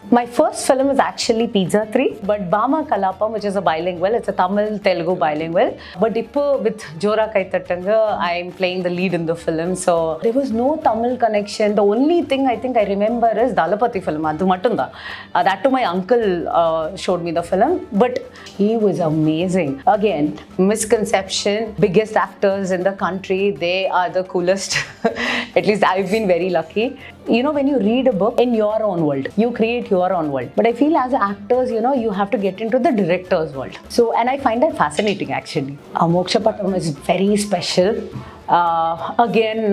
My first film was actually Pizza 3, but Bama Kalapam, which is a bilingual, it's a Tamil Telugu bilingual. But Ippo with Jora Kaitattanga, I'm playing the lead in the film. So there was no Tamil connection. The only thing I think I remember is Dalapati film. Adu mattum da. That too my uncle showed me the film. But he was amazing. Again, misconception, biggest actors in the country, they are the coolest. At least I've been very lucky. You know, when you read a book in your own world, you create your own world. But I feel as actors, you know, you have to get into the director's world. So, and I find that fascinating actually. Mamukka-வ is very special. Again,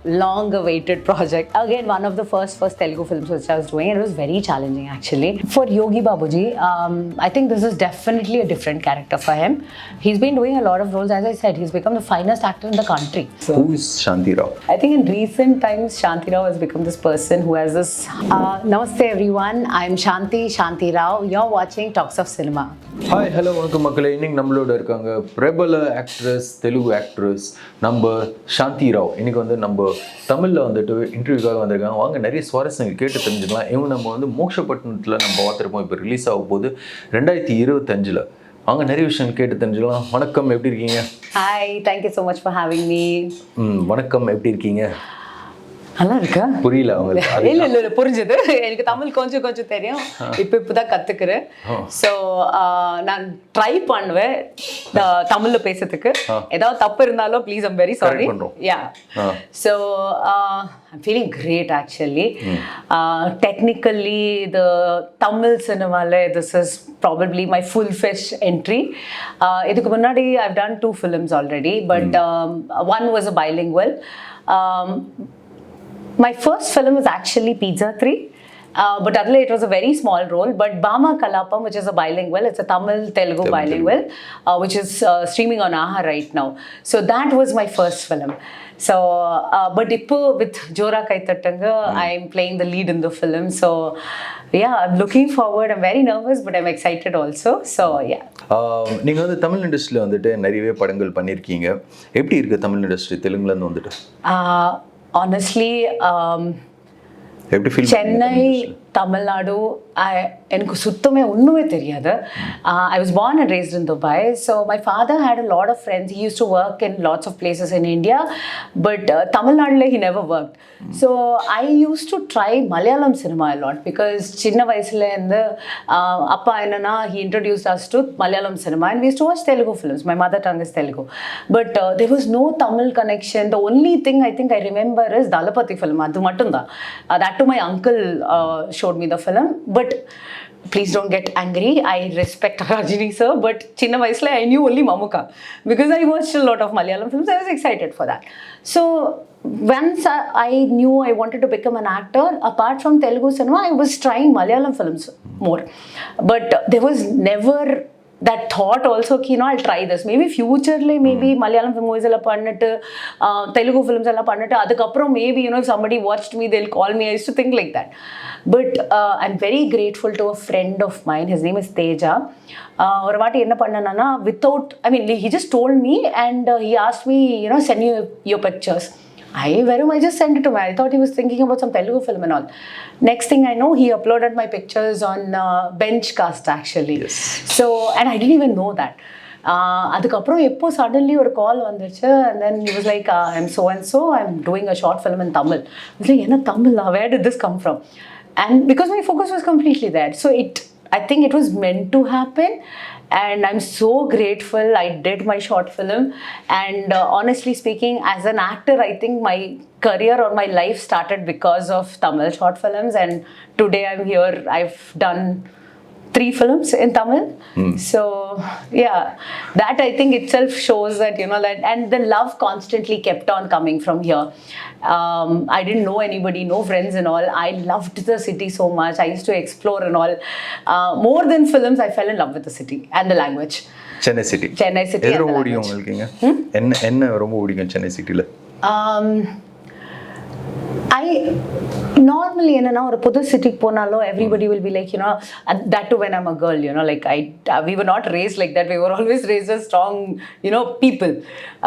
long-awaited project. Again, one of the first Telugu films which I was doing, and it was very challenging actually. For Yogi Babu ji, I think this is definitely a different character for him. He's been doing a lot of roles. As I said, he's become the finest actor in the country. So, who is Shanthi Rao? I think in recent times, Shanthi Rao has become this person who has this... Namaste everyone, I'm Shanthi Rao. You're watching TalksOfCinema. Hi, hello, welcome மக்களே. இன்னைக்கு நம்மளோட இருக்காங்க பிரபல actress, Telugu actress நம்ம சாந்தி ராவ். இன்னைக்கு வந்து நம்ம தமிழில் வந்துட்டு இன்டர்வியூக்காக வந்திருக்காங்க. வாங்க நிறைய சுவாரஸ்யங்கள் கேட்டு தெரிஞ்சுக்கலாம். இவங்க நம்ம வந்து மோட்சப்பட்டினத்தில் நம்ம பார்த்துருப்போம். இப்போ ரிலீஸ் ஆக போகுது 2025. வாங்க நிறைய விஷயம் கேட்டு தெரிஞ்சுக்கலாம். வணக்கம், எப்படி இருக்கீங்க? Hi, thank you so much for having me. வணக்கம், எப்படி இருக்கீங்க? நல்லா இருக்கா? புரியல உங்களுக்கு? இல்ல புரிஞ்சது. எனக்கு தமிழ் கொஞ்சம் தெரியும். இப்பதான் கத்துக்கிறேன். ஸோ நான் ட்ரை பண்ணுவேன் தமிழ்ல பேசுறதுக்கு. ஏதாவது தப்பு இருந்தாலும் please, I'm very sorry. Yeah. So I'm feeling great actually. Technically, the Tamil cinema, this is probably my full-fledged entry. இதுக்கு முன்னாடி I've done 2 films already, but one was a bilingual. My first film was actually Pizza 3, but otherwise it was a very small role. But Bama Kalapam, which is a bilingual, it's a Tamil Telugu bilingual, which is streaming on AHA right now. So that was my first film. So, but Ippo with Jora Kaitattanga, I'm playing the lead in the film. So, yeah, I'm looking forward. I'm very nervous, but I'm excited also. So, yeah. நீங்கள் வந்து தமிழ் இண்டஸ்ட்ரியில் வந்துட்டு நிறையவே படங்கள் பண்ணியிருக்கீங்க. எப்படி இருக்குது Tamil industry தெலுங்குலேருந்து வந்துட்டு? Honestly, Chennai, Tamil Nadu, எனக்கு சுத்தமே ஒன்றுமே தெரியாது. I was born and raised in Dubai. So my father had a lot of friends. He used to work in lots of places in India, but Tamil Nadu he never worked. So I used to try Malayalam cinema a lot because சின்ன வயசுல இருந்து அப்பா என்னன்னா he introduced us to Malayalam cinema and we used to watch Telugu films. My mother tongue is Telugu, but there was no Tamil connection. The only thing I think I remember is Dalapati film. Adu mattum da. That too my uncle showed me the film. But please don't get angry. I respect Rajini sir, but chinna vayasla I knew only Mamukka because I watched a lot of Malayalam films. I was excited for that. So once I knew I wanted to become an actor, apart from Telugu cinema, I was trying Malayalam films more. But there was never that thought also ki I'll try this. Maybe future le maybe Malayalam movies alla pannittu Telugu films alla pannittu adukaprom maybe if somebody watched me they'll call me. I used to think like that. But I'm very grateful to a friend of mine. His name is Teja. ஒரு வாட்டி என்ன பண்ணனா without he just told me and he asked me send you your pictures. I just sent it to him. I thought he was thinking about some Telugu film and all. Next thing I know, he uploaded my pictures on Benchcast actually. Yes. So, and I didn't even know that. அதுக்கப்புறம் எப்போ suddenly ஒரு கால் வந்துச்சு and then he was like, I'm so and so, I'm doing a short film in Tamil. I was like, என்ன Tamil? Where did this come from? And because my focus was completely there. So I think it was meant to happen. And I'm so grateful I did my short film. And honestly speaking, as an actor, I think my career or my life started because of Tamil short films. And today I'm here. I've done 3 films in Tamil. So yeah, that I think itself shows that that, and the love constantly kept on coming from here. I didn't know anybody, no friends and all. I loved the city so much. I used to explore and all. More than films, I fell in love with the city and the language. Chennai city. எது ரொம்ப பிடிக்கும் உங்களுக்கு? என்ன ரொம்ப பிடிக்கும் சென்னை சிட்டில? Normally என்னன்னா ஒரு புது சிட்டிக்கு போனாலும் everybody will be like, you know, and that too when I'm a girl, you know, like we were not raised like that. We were always raised as strong, you know, people.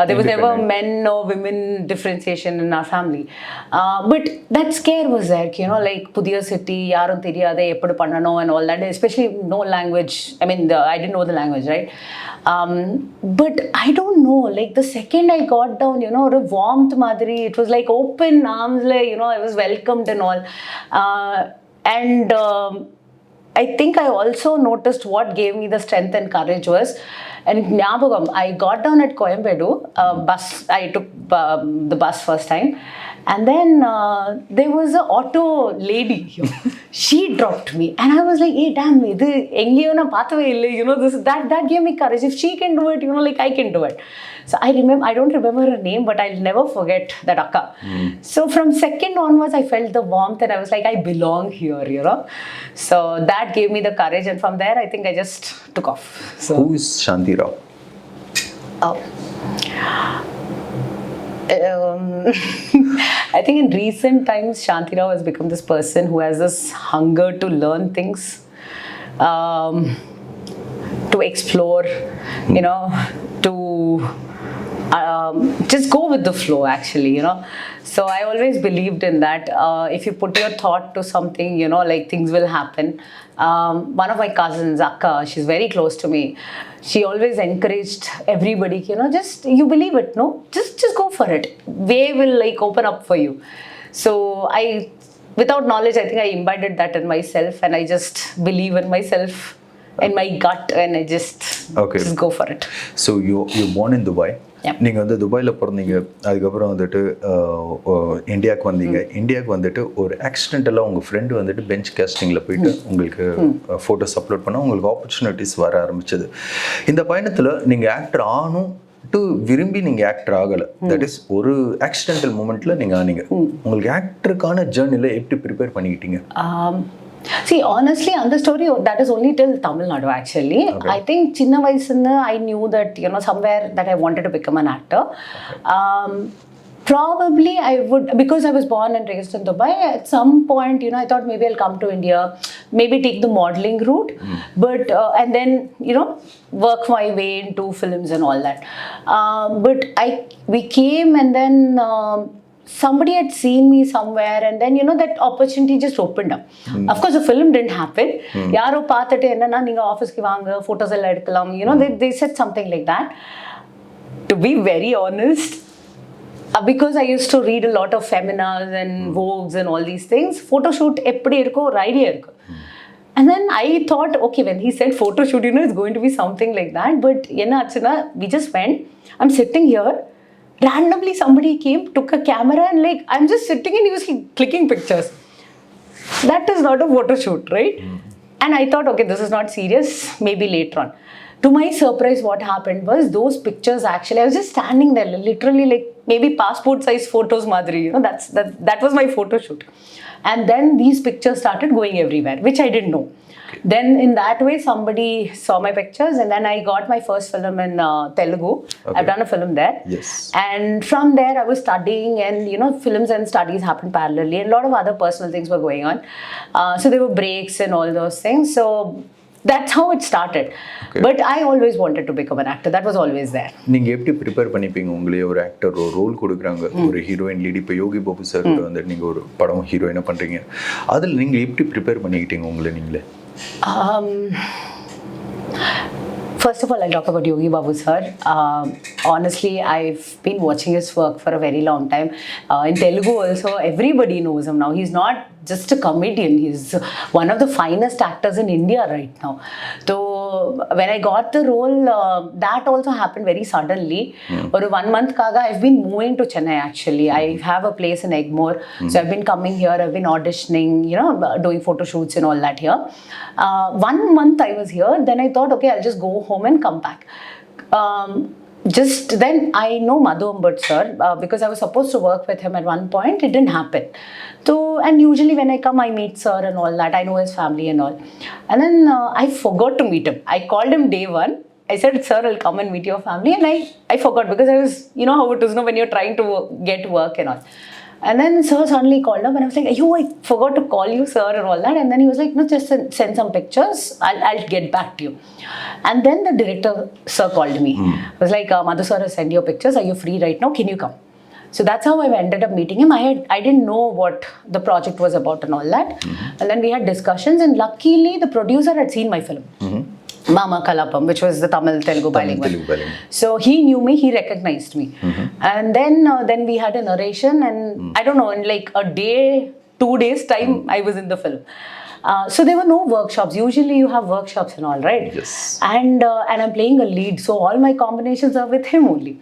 There was never men or women differentiation in our family. But that scare was there, you know, like புதிய city, யாரும் தெரியாதே எப்படி பண்ணணும் and all that, especially no language. I mean, I didn't know the language, right? But I don't know, like the second I got down, you know, a warmth madri, it was like open arms, like, you know, I was welcomed and all. And I think I also noticed what gave me the strength and courage was, and ஞாபகம், I got down at Coimbatore, bus, I took the bus first time, and then there was a auto lady here. She dropped me and I was like, hey damn, idu engiyo na paathave illa, you know, this that gave me courage. If she can do it, you know, like I can do it. So I don't remember her name, but I'll never forget that akka. So from second onwards I felt the warmth and I was like, I belong here, you know. So that gave me the courage, and from there I think I just took off. So Who is Shanthi Rao? Oh. I think in recent times, Shanthi Rao has become this person who has this hunger to learn things, to explore, you know, to just go with the flow, actually, you know. So I always believed in that. If you put your thought to something, you know, like things will happen. One of my cousins, Akka, she's very close to me. She always encouraged everybody, you know, just you believe it, no? Just go for it. Way will like open up for you. So without knowledge, I think I imbibed that in myself, and I just believe in myself and my gut, and I just go for it. So you're born in Dubai. நீங்கள் வந்து துபாயில் பிறந்தீங்க, அதுக்கப்புறம் வந்துட்டு இந்தியாவுக்கு வந்தீங்க. இந்தியாவுக்கு வந்துட்டு ஒரு ஆக்சிடென்டலாக உங்கள் ஃப்ரெண்டு வந்துட்டு பெஞ்ச் காஸ்டிங்கில் போயிட்டு உங்களுக்கு ஃபோட்டோஸ் அப்லோட் பண்ணால் உங்களுக்கு ஆப்பர்ச்சுனிட்டிஸ் வர ஆரம்பிச்சது. இந்த பயணத்தில் நீங்கள் ஆக்டர் ஆனும் டு விரும்பி நீங்கள் ஆக்டர் ஆகலை, தட் இஸ் ஒரு ஆக்சிடென்டல் மூமெண்ட்டில் நீங்கள் ஆனீங்க. உங்களுக்கு ஆக்டருக்கான ஜேர்னியில் எப்படி ப்ரிப்பேர் பண்ணிக்கிட்டீங்க? See, honestly, on the story, that is only till Tamil Nadu, actually. Okay. I think chinna vayasunna I knew that, you know, somewhere that I wanted to become an actor. Okay. Probably I would, because I was born and raised in Dubai, at some point, you know, I thought maybe I'll come to India, maybe take the modeling route, but, and then, you know, work my way into films and all that. But we came, and then somebody had seen me somewhere, and then, you know, that opportunity just opened up. Of course the film didn't happen. Yaro paathittu enna neenga office ku vaanga photos ella edikalam, you know, they said something like that. To be very honest, because I used to read a lot of Feminas and Vogues and all these things, photo shoot eppadi irukko or idea irukku. And then I thought, okay, when he said photo shoot, you know, it's going to be something like that. But enna achuna, we just went. I'm sitting here, randomly somebody came, took a camera, and like I'm just sitting and he was clicking pictures. That is not a photo shoot, right? And I thought, okay, this is not serious, maybe later on. To my surprise, what happened was those pictures, actually, I was just standing there, literally like maybe passport size photos madri, you know, that was my photo shoot. And then these pictures started going everywhere, which I didn't know. Then in that way somebody saw my pictures, and then I got my first film in Telugu. Okay. I've done a film there. Yes. And from there I was studying, and you know, films and studies happened parallelly, and a lot of other personal things were going on. So there were breaks and all those things. So that's how it started. Okay. But I always wanted to become an actor. That was always there. நீங்கள் எப்படி prepare பண்ணிப்பீங்க உங்களே? ஒரு actor ஒரு role கொடுக்குறாங்க, ஒரு heroine lead. இப்போ Yogi Babu sir வந்து நீங்கள் ஒரு படம் ஹீரோயினாக பண்ணுறீங்க, அதில் நீங்கள் எப்படி ப்ரிப்பேர் பண்ணிக்கிட்டீங்க உங்களை நீங்களே? First of all, I'll talk about Yogi Babu sir. Honestly, I've been watching his work for a very long time. In Telugu also, everybody knows him now. He's not just a comedian. He's one of the finest actors in India right now. So when I got the role, that also happened very suddenly. For 1 month kaga, I've been moving to Chennai actually. I have a place in Egmore. So I've been coming here, I've been auditioning, you know, doing photo shoots and all that here. 1 month I was here, then I thought, okay, I'll just go home and come back. Just then I know Madhu Ambad sir, because I was supposed to work with him at one point. It didn't happen. So, and usually when I come, I meet sir and all that. I know his family and all. And then I forgot to meet him. I called him day one. I said, sir, I'll come and meet your family. And I forgot, because I was, you know how it is, when you're trying to get work and all. And then sir suddenly called up and I was like, I forgot to call you, sir, and all that. And then he was like, no, just send some pictures. I'll get back to you. And then the director, sir, called me. Was like, Madhu sir has sent your pictures. Are you free right now? Can you come? So that's how I ended up meeting him. I didn't know what the project was about and all that. And then we had discussions, and luckily the producer had seen my film. Mamukka-வ, which was the Tamil-Telugu bilingual. So he knew me, he recognized me. And then we had a narration, and I don't know, in like a day, 2 days time, I was in the film. So there were no workshops. Usually you have workshops and all, right? Yes. And I'm playing a lead, so all my combinations are with him only.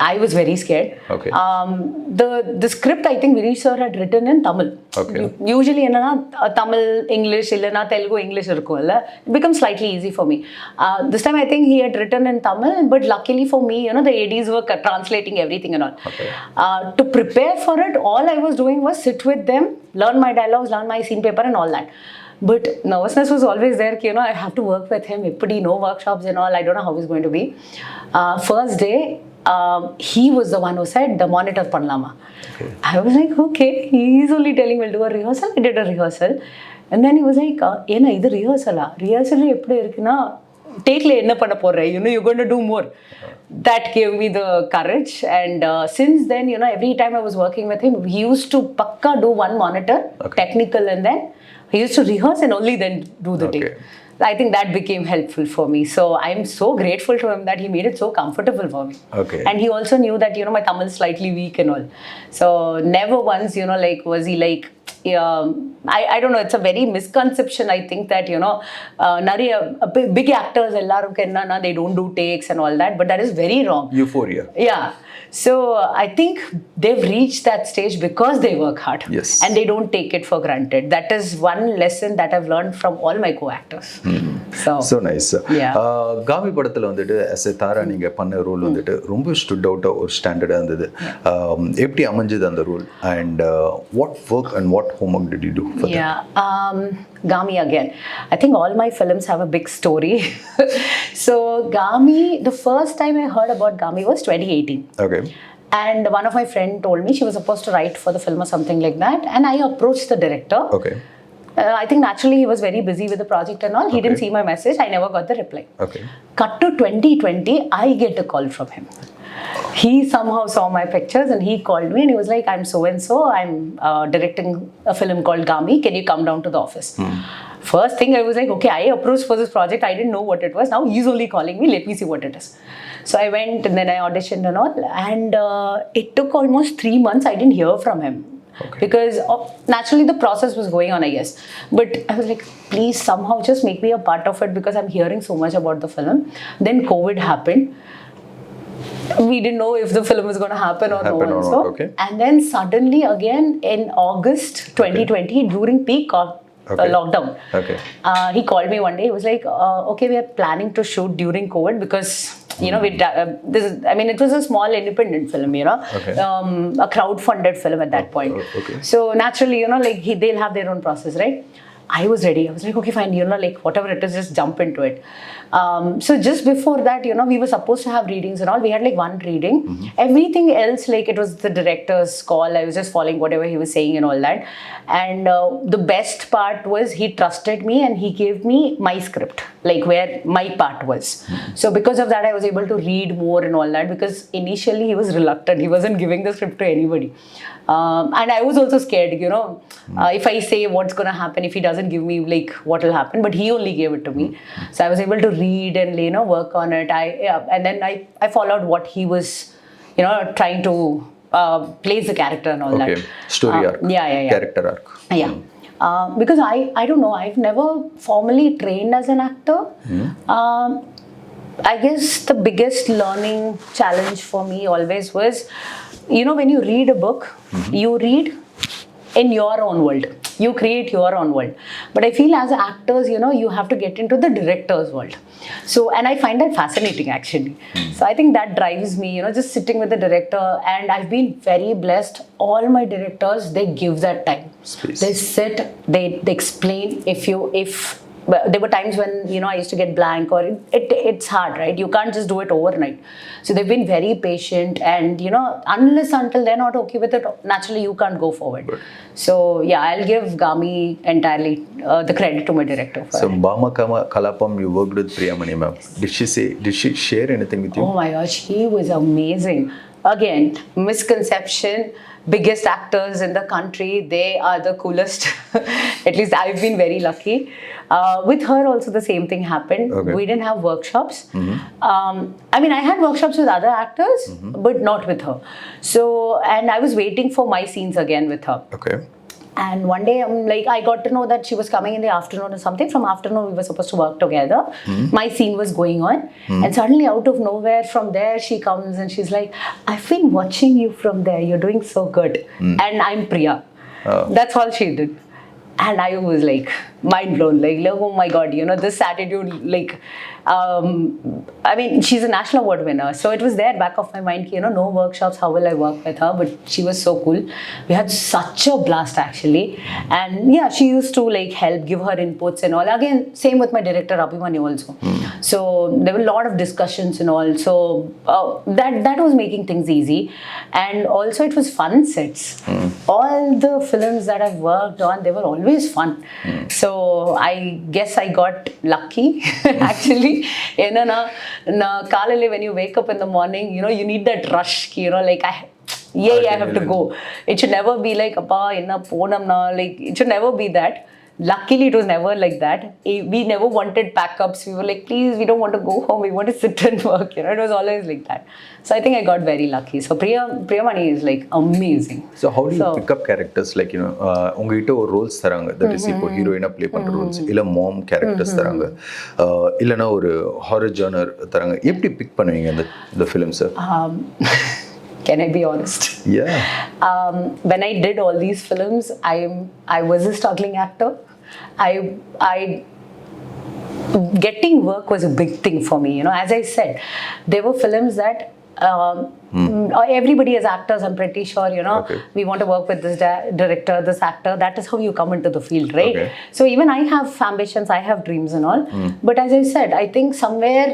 I was very scared. Okay. The script, I think Vinish sir had written in Tamil. Okay. Usually Tamil, English, illana Telugu, English irukulla. It becomes slightly easy for me. This time I think he had written in Tamil, but luckily for me, the ADs were translating everything and all. Okay. To prepare for it, all I was doing was sit with them, learn my dialogues, learn my scene paper and all that. But nervousness was always there. I have to work with him. No workshops and all. I don't know how it's going to be. First day, he was the one who said, the monitor Pandiyamma. Okay. I was like, okay, he's only telling we'll do a rehearsal. I did a rehearsal. And then he was like, Ena, this rehearsal? Rehearsal take le enna panna porra, you're going to do more. That gave me the courage. And since then, every time I was working with him, he used to pakka do one monitor, technical, and then he used to rehearse and only then do the take. I think that became helpful for me. So I'm so grateful to him that he made it so comfortable for me. Okay. And he also knew that, my Tamil is slightly weak and all. So never once, was he like, I don't know, it's a very misconception, I think, that, big actors, they don't do takes and all that. But that is very wrong. Euphoria. Yeah. So I think they've reached that stage because they work hard. Yes. And they don't take it for granted. That is one lesson that I've learned from all my co-actors. So nice. Yeah. Gami படத்துல வந்துட்டு as a தாரா நீங்க பண்ண role வந்துட்டு ரொம்ப stood அவுட்டா ஒரு ஸ்டாண்டர்டா இருந்தது. எப்படி அமைஞ்சது அந்த role, and what work and what homework did you do for that? Yeah. Gami again. I think all my films have a big story. So Gami, the first time I heard about Gami was 2018. Okay. And one of my friends told me she was supposed to write for the film or something like that. And I approached the director. Okay. I think naturally he was very busy with the project and all. He didn't see my message. I never got the reply. Okay. Cut to 2020, I get a call from him. He somehow saw my pictures and he called me and he was like, I'm so and so. I'm directing a film called Gami. Can you come down to the office? First thing I was like, okay, I approached for this project. I didn't know what it was. Now he's only calling me. Let me see what it is. So I went and then I auditioned and all. And it took almost 3 months. I didn't hear from him. Okay. Because naturally the process was going on, I guess. But I was like, please somehow just make me a part of it because I'm hearing so much about the film. Then COVID happened. We didn't know if the film was going to happen or not. Okay. And then suddenly again in August 2020, during peak lockdown, he called me one day. He was like, okay, we are planning to shoot during COVID because it was a small independent film, a crowd-funded film at that point. Okay. So naturally, they'll have their own process, right? I was ready. I was like, okay, fine, whatever it is, just jump into it. So just before that, we were supposed to have readings and all. We had like one reading. Everything else, like it was the director's call. I was just following whatever he was saying and all that. And the best part was he trusted me and he gave me my script, like where my part was. So because of that, I was able to read more and all that because initially he was reluctant. He wasn't giving the script to anybody. And I was also scared, if I say what's going to happen, if he doesn't give me, like, what will happen. But he only gave it to me. So I was able to read and, work on it. And then I followed what he was, trying to place the character and all that. Story arc. Yeah. Character arc. Yeah. Because I don't know, I've never formally trained as an actor. I guess the biggest learning challenge for me always was, when you read a book, you read in your own world. You create your own world. But I feel as actors, you have to get into the director's world. So, and I find that fascinating actually. So I think that drives me, just sitting with the director. And I've been very blessed. All my directors, they give that time. Space. They sit, they explain. If but there were times when, you know, I used to get blank, or it's hard, right? You can't just do it overnight. So they've been very patient, and, you know, unless until they're not okay with it, naturally you can't go forward. So yeah, I'll give Gami entirely the credit to my director for So it. Mamukka-Kalapam, you worked with Priyamani ma'am. Did she share anything with you? Oh my gosh, he was amazing. Again, misconception, biggest actors in the country, they are the coolest. At least I've been very lucky. With her also the same thing happened. Okay. We didn't have workshops. I mean, I had workshops with other actors, but not with her. So, and I was waiting for my scenes again with her. Okay. And one day, I got to know that she was coming in the afternoon or something. From afternoon, we were supposed to work together. My scene was going on. And suddenly, out of nowhere, from there, she comes and she's like, I've been watching you from there. You're doing so good. And I'm Priya. That's all she did. And I was like, mind blown. Like, oh my God, you know, this attitude, like, I mean, she's a national award winner. So it was there back of my mind, you know, no workshops, how will I work with her? But she was so cool. We had such a blast, actually. And yeah, she used to like help, give her inputs and all. Again, same with my director, Abhimanyu also. So there were a lot of discussions and all. So that was making things easy. And also it was fun sets. All the films that I've worked on, they were always fun. So I guess I got lucky, actually. You know, when you wake up in the morning, you know, you need that rush, you know, like I have to go. It should never be like, appa, inna ponam na, like, it should never be that. Luckily, it was never like that. We never wanted backups. We were like, please, we don't want to go home. We want to sit and work. You know, it was always like that. So I think I got very lucky. So Priyamani is like amazing. So how do you pick up characters? Like, you know, உங்ககிட்ட ஒரு Rolle's தராங்க, that is இப்போ ஹீரோயினா play பண்ற Rolle's, இல்ல மாம் characters தராங்க, இல்லனா ஒரு ஹாரர் ஜானர் தராங்க. எப்படி பிக் பண்ணுவீங்க அந்த films? Can I be honest? Yeah. When I did all these films, I was a struggling actor. Getting work was a big thing for me. You know, as I said, there were films that everybody as actors, I'm pretty sure, you know, we want to work with this director, this actor. That is how you come into the field, right? Okay. So even I have ambitions, I have dreams and all. But as I said, I think somewhere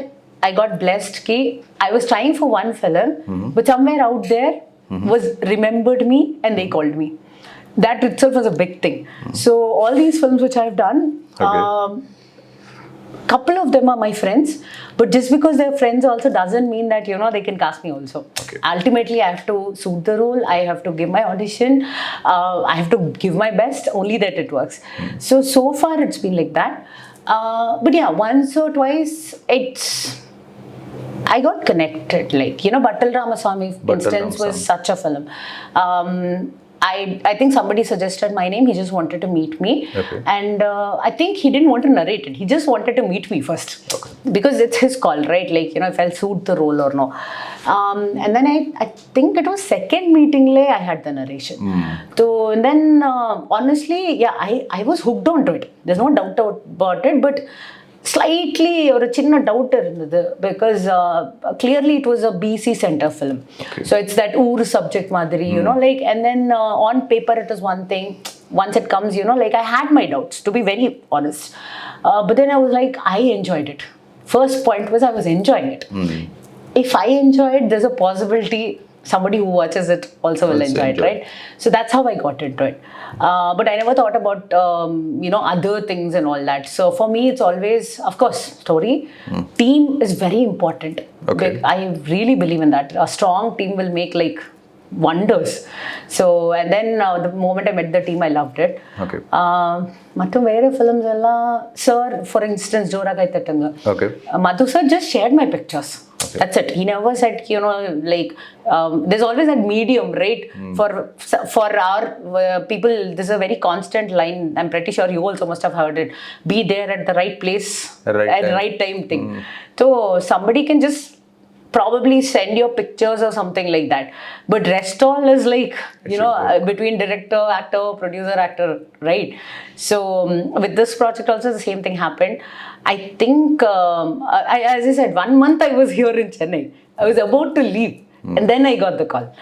I got blessed ki I was trying for one film, but somewhere out there was remembered me and they called me. That itself was a big thing. So all these films which I've done, couple of them are my friends, but just because they're friends also doesn't mean that, you know, they can cast me also. Ultimately, I have to suit the role. I have to give my audition. I have to give my best. Only that it works. So far it's been like that. But yeah, once or twice I got connected. Like, you know, Battal Ramaswamy instance was such a film. I think somebody suggested my name. He just wanted to meet me. And I think he didn't want to narrate it. He just wanted to meet me first. Because it's his call, right? Like, you know, if I'll suit the role or no. And then I think it was second meeting I had the narration. So and then honestly, yeah, I was hooked onto it. There's no doubt about it. But slightly or a chinna doubt irundhathu because clearly it was a BC center film. So it's that oor subject madri, you know, like, and then on paper it was one thing. Once it comes, you know, like, I had my doubts, to be very honest, but then I was like, I enjoyed it. First point was I was enjoying it. If I enjoy it, there's a possibility somebody who watches it also will enjoy it, right? So that's how I got into it. But I never thought about, you know, other things and all that. So for me, it's always, of course, story. Team is very important. I really believe in that. A strong team will make like wonders. So, and then the moment I met the team, I loved it. மற்றும் வேற films எல்லாம், sir, for instance, ஜோரா கை தட்டுங்க. Madhu sir just shared my pictures. That's it. He never said, you know, like, there's always that medium, right? For our people, this is a very constant line. I'm pretty sure you also must have heard it. Be there at the right place at the right time thing. So somebody can just probably send your pictures or something like that, but rest all is like, you know, between director, actor, producer, actor, right? So with this project also the same thing happened. I think as I said, 1 month I was here in Chennai. I was about to leave and then I got the call.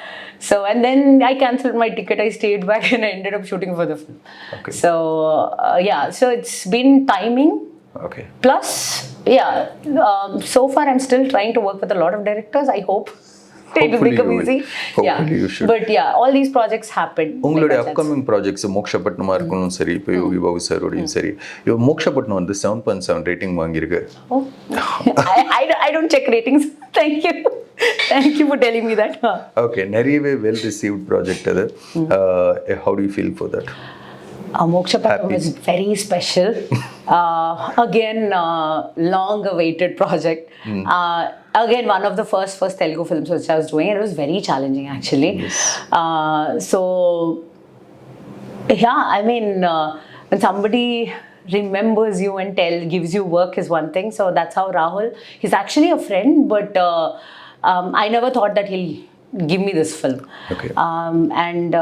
So, and then I cancelled my ticket, I stayed back and I ended up shooting for the film. So yeah, so it's been timing Okay. Plus, yeah, so far I'm still trying to work with a lot of directors. I hope it will Hopefully become you will. easy. Hopefully you should. But yeah, all these projects happen. உங்களுடைய by chance. Upcoming projects மோக்ஷப்பட்டினமாக இருக்கணும் சரி, இப்போ யோகி பாபு சாரோடையும் சரி, இப்போ மோக்ஷப்பட்டினம் வந்து 7.7 rating வாங்கியிருக்கு. Oh, I don't check ratings. Thank you. Thank you for telling me that. Okay, நிறையவே well received project அது. How do you feel for that? Mamukka-வ was very special. Again, long-awaited project. Again, one of the first Telugu films which I was doing. It was very challenging actually. Yes. So, yeah, I mean, when somebody remembers you and gives you work is one thing. So that's how Rahul. He's actually a friend, but I never thought that he'll give me this film. Okay. And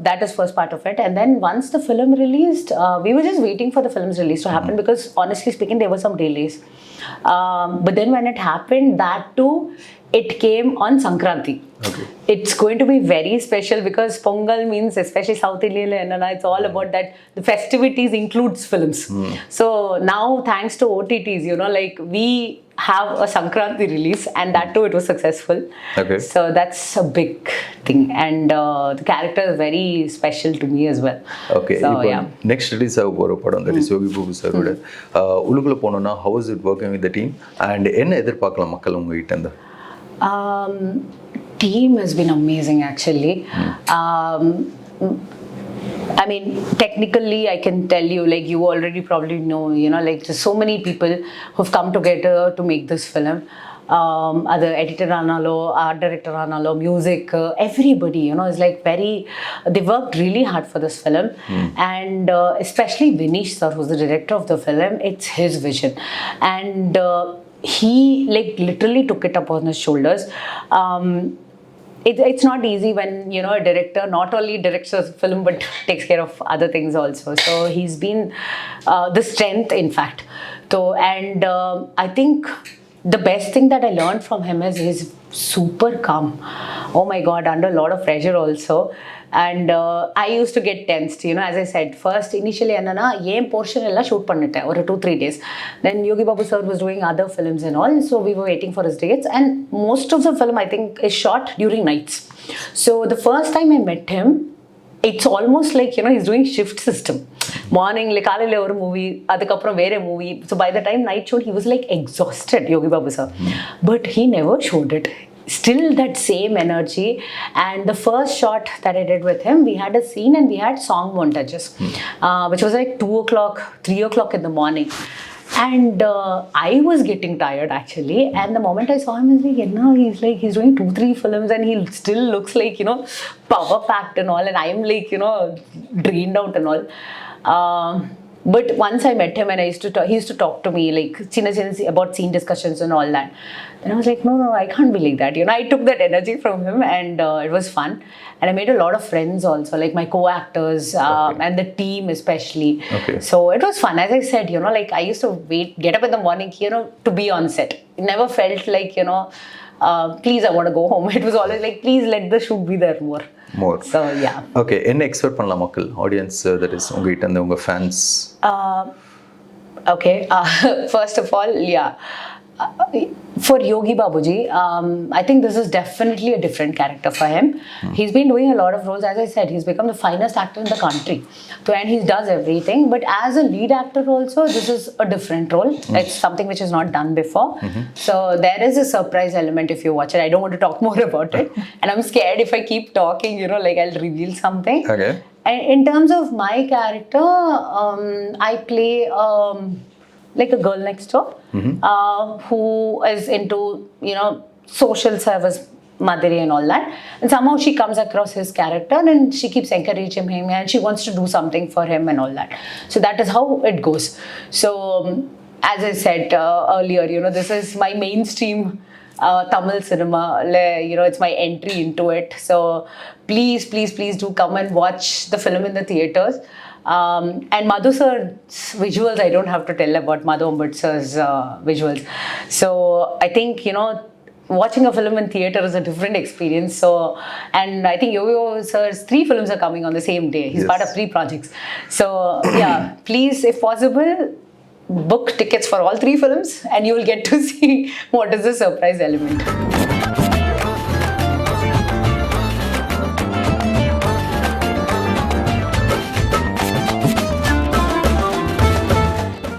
that is first part of it. And then once the film released, we were just waiting for the film's release to happen because honestly speaking, there were some delays. But then when it happened, that too, it came on Sankranti. Okay. It's going to be very special because Pongal means, especially South India, and it's all about that the festivities includes films. So now thanks to OTTs, like we have a Sankranti release and that too it was successful. Okay. So that's a big thing and the character is very special to me as well. Okay. So yeah. Next release ஆக போகிற படம் that is Yogi Babu சாரோட உள்ளுக்குள்ளே போனோன்னா how is it working with the team and என்ன எதிர்பார்க்கலாம் மக்கள் உங்ககிட்ட இருந்து? Team has been amazing actually. I mean, technically, I can tell you, like you already probably know, like there's so many people who've come together to make this film. Other editor Analo, art director Analo, music, everybody, is like they worked really hard for this film. And especially Vinesh sir, who's the director of the film, it's his vision. And he like literally took it upon his shoulders. It's not easy when a director not only directs a film but takes care of other things also. So he's been the strength, in fact. So and I think the best thing that I learned from him is he's super calm. Oh my God, under a lot of pressure also. And I used to get tensed, as I said. First, initially, yen portion ella shoot panniten or 2-3 days. Then Yogi Babu sir was doing other films and all, so we were waiting for his dates. And most of the film, I think, is shot during nights. So the first time I met him, it's almost like, he's doing shift system. Morning, like, kaalile oru movie, adukapram vere movie. So by the time night shoot, he was like exhausted, Yogi Babu sir. But he never showed it. Still that same energy. And the first shot that I did with him, we had a scene and we had song montages, which was like 2 o'clock, 3 o'clock in the morning. And I was getting tired actually. And the moment I saw him, I was like, he's doing 2-3 films and he still looks like, power packed and all. And I am like, drained out and all. But once I met him and he used to talk to me like about scene discussions and all that. And I was like, no, I can't be like that. I took that energy from him and it was fun. And I made a lot of friends also, like my co-actors and the team especially. Okay. So it was fun. As I said, like I used to get up in the morning, to be on set. It never felt like, please, I want to go home. It was always like, please let the shoot be there more. So yeah. Okay, என்ன expect பண்ணலாம் மக்கள், audience, that is உங்ககிட்ட இருந்து உங்க fans? Okay, first of all, yeah. For Yogi Babuji, I think this is definitely a different character for him. He's been doing a lot of roles. As I said, he's become the finest actor in the country. So, and he does everything. But as a lead actor also, this is a different role. It's something which is not done before. So there is a surprise element if you watch it. I don't want to talk more about it. And I'm scared if I keep talking, like I'll reveal something. Okay. And in terms of my character, I play like a girl next door who is into, social service, Madhuri and all that. And somehow she comes across his character and she keeps encouraging him and she wants to do something for him and all that. So that is how it goes. So as I said earlier, this is my mainstream Tamil cinema, it's my entry into it. So please do come and watch the film in the theaters. And Madhu sir's visuals, I don't have to tell about Madhu Ambad sir's visuals. So I think, watching a film in theater is a different experience. So, and I think Yogi sir's 3 films are coming on the same day. He's part of 3 projects. So yeah, please, if possible, book tickets for all 3 films and you will get to see what is the surprise element.